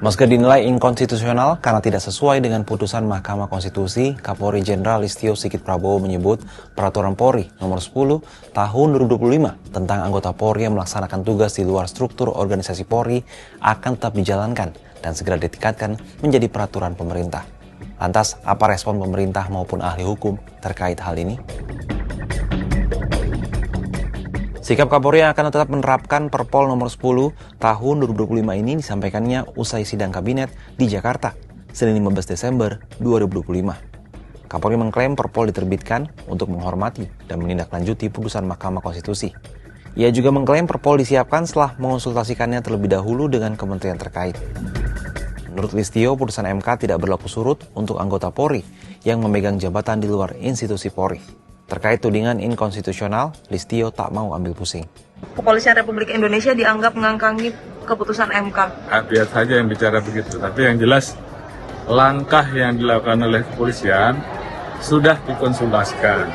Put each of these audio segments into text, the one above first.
Meski dinilai inkonstitusional karena tidak sesuai dengan putusan Mahkamah Konstitusi, Kapolri Jenderal Listio Sigit Prabowo menyebut Peraturan Polri Nomor 10 Tahun 2025 tentang anggota Polri yang melaksanakan tugas di luar struktur organisasi Polri akan tetap dijalankan dan segera ditingkatkan menjadi peraturan pemerintah. Lantas, apa respon pemerintah maupun ahli hukum terkait hal ini? Sikap Kapolri yang akan tetap menerapkan Perpol Nomor 10 Tahun 2025 ini disampaikannya usai sidang kabinet di Jakarta, Senin 15 Desember 2025. Kapolri mengklaim Perpol diterbitkan untuk menghormati dan menindaklanjuti putusan Mahkamah Konstitusi. Ia juga mengklaim Perpol disiapkan setelah mengonsultasikannya terlebih dahulu dengan kementerian terkait. Menurut Listio, putusan MK tidak berlaku surut untuk anggota Polri yang memegang jabatan di luar institusi Polri. Terkait tudingan inkonstitusional, Listio tak mau ambil pusing. Kepolisian Republik Indonesia dianggap mengangkangi keputusan MK. Biar saja yang bicara begitu, tapi yang jelas langkah yang dilakukan oleh kepolisian sudah dikonsultasikan,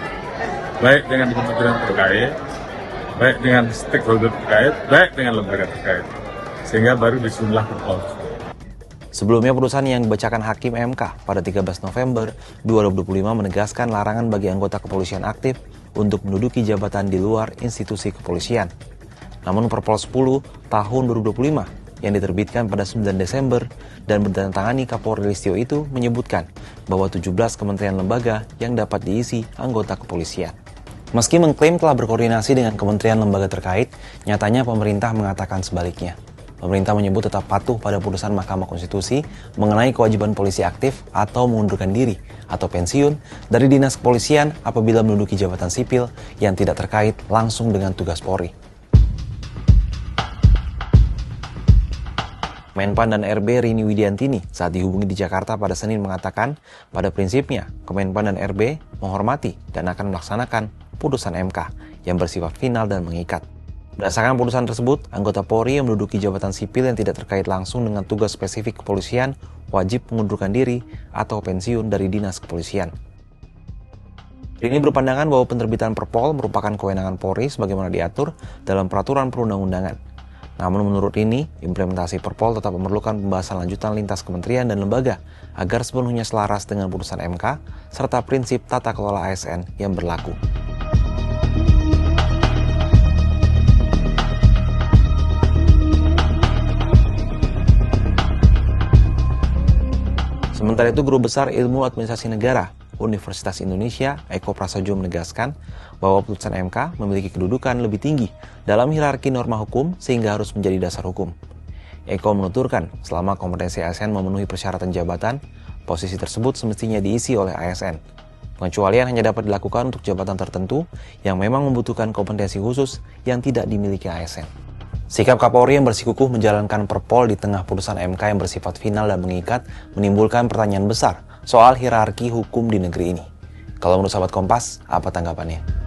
baik dengan kementerian terkait, baik dengan stakeholder terkait, baik dengan lembaga terkait, sehingga baru disusunlah Perpol. Sebelumnya, putusan yang dibacakan Hakim MK pada 13 November 2025 menegaskan larangan bagi anggota kepolisian aktif untuk menduduki jabatan di luar institusi kepolisian. Namun Perpol 10 Tahun 2025 yang diterbitkan pada 9 Desember dan bertandatangani Kapolri Listio itu menyebutkan bahwa 17 kementerian lembaga yang dapat diisi anggota kepolisian. Meski mengklaim telah berkoordinasi dengan kementerian lembaga terkait, nyatanya pemerintah mengatakan sebaliknya. Pemerintah menyebut tetap patuh pada putusan Mahkamah Konstitusi mengenai kewajiban polisi aktif atau mengundurkan diri atau pensiun dari dinas kepolisian apabila menduduki jabatan sipil yang tidak terkait langsung dengan tugas Polri. Menpan dan RB Rini Widiantini saat dihubungi di Jakarta pada Senin mengatakan pada prinsipnya Kemenpan dan RB menghormati dan akan melaksanakan putusan MK yang bersifat final dan mengikat. Berdasarkan putusan tersebut, anggota Polri yang menduduki jabatan sipil yang tidak terkait langsung dengan tugas spesifik kepolisian wajib mengundurkan diri atau pensiun dari dinas kepolisian. Ini berpandangan bahwa penerbitan Perpol merupakan kewenangan Polri sebagaimana diatur dalam peraturan perundang-undangan. Namun menurut ini, implementasi Perpol tetap memerlukan pembahasan lanjutan lintas kementerian dan lembaga agar sepenuhnya selaras dengan putusan MK serta prinsip tata kelola ASN yang berlaku. Sementara itu, Guru Besar Ilmu Administrasi Negara Universitas Indonesia, Eko Prasojo menegaskan bahwa putusan MK memiliki kedudukan lebih tinggi dalam hierarki norma hukum sehingga harus menjadi dasar hukum. Eko menuturkan, selama kompetensi ASN memenuhi persyaratan jabatan, posisi tersebut semestinya diisi oleh ASN. Pengecualian hanya dapat dilakukan untuk jabatan tertentu yang memang membutuhkan kompetensi khusus yang tidak dimiliki ASN. Sikap Kapolri yang bersikukuh menjalankan Perpol di tengah putusan MK yang bersifat final dan mengikat menimbulkan pertanyaan besar soal hierarki hukum di negeri ini. Kalau menurut sahabat Kompas, apa tanggapannya?